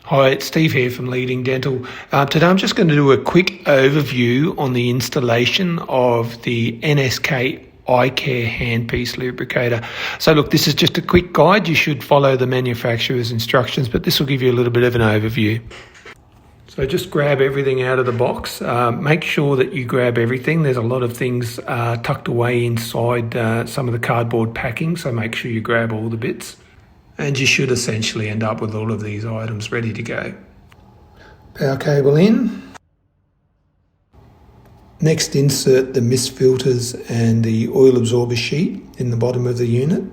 Hi, it's Steve here from Leading Dental. Today I'm just going to do a quick overview on the installation of the NSK iCare Handpiece Lubricator. So look, this is just a quick guide. You should follow the manufacturer's instructions, but this will give you a little bit of an overview. So just grab everything out of the box. Make sure that you grab everything. There's a lot of things tucked away inside some of the cardboard packing, so make sure you grab all the bits. And you should essentially end up with all of these items ready to go. Power cable in. Next, insert the mist filters and the oil absorber sheet in the bottom of the unit.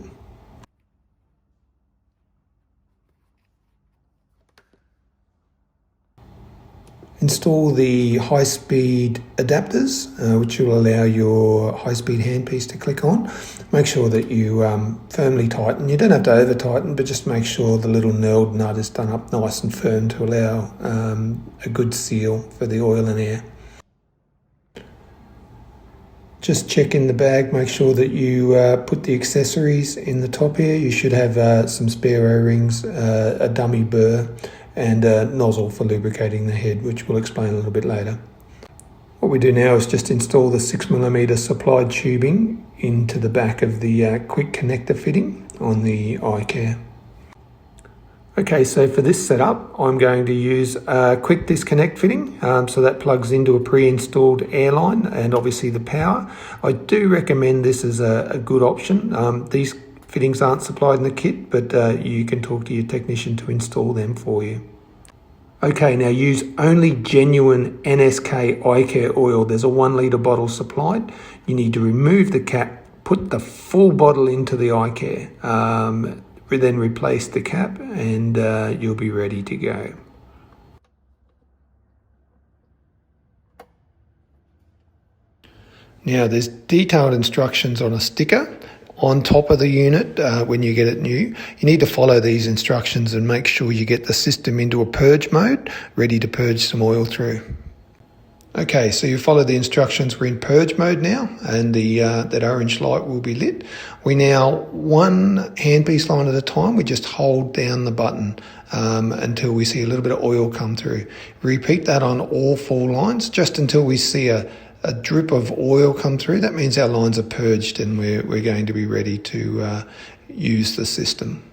Install the high-speed adapters, which will allow your high-speed handpiece to click on. Make sure that you firmly tighten. You don't have to over-tighten, but just make sure the little knurled nut is done up nice and firm to allow a good seal for the oil and air. Just check in the bag, make sure that you put the accessories in the top here. You should have some spare O-rings, a dummy burr, and a nozzle for lubricating the head, which we'll explain a little bit later. What we do now is just install the 6mm supplied tubing into the back of the quick connector fitting on the iCare. Okay, so for this setup, I'm going to use a quick disconnect fitting, so that plugs into a pre-installed airline and obviously the power. I do recommend this as a good option. These fittings aren't supplied in the kit, but you can talk to your technician to install them for you. Okay, now use only genuine NSK iCare oil. There's a 1 litre bottle supplied. You need to remove the cap, put the full bottle into the iCare, then replace the cap, and you'll be ready to go. Now there's detailed instructions on a sticker on top of the unit when you get it new. You need to follow these instructions and make sure you get the system into a purge mode, ready to purge some oil through. Okay, so you follow the instructions. We're in purge mode now, and that orange light will be lit. We now, one handpiece line at a time, we just hold down the button until we see a little bit of oil come through. Repeat that on all 4 lines, just until we see a drip of oil come through. That means our lines are purged and we're going to be ready to use the system.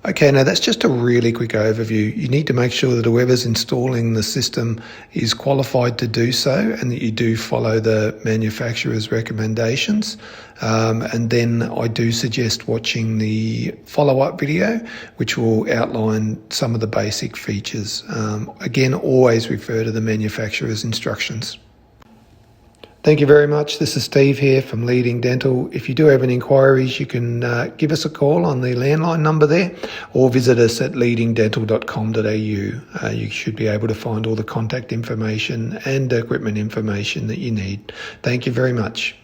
Okay, now that's just a really quick overview. You need to make sure that whoever's installing the system is qualified to do so and that you do follow the manufacturer's recommendations. And then I do suggest watching the follow-up video, which will outline some of the basic features. Again, always refer to the manufacturer's instructions. Thank you very much. This is Steve here from Leading Dental. If you do have any inquiries, you can give us a call on the landline number there, or visit us at leadingdental.com.au. You should be able to find all the contact information and equipment information that you need. Thank you very much.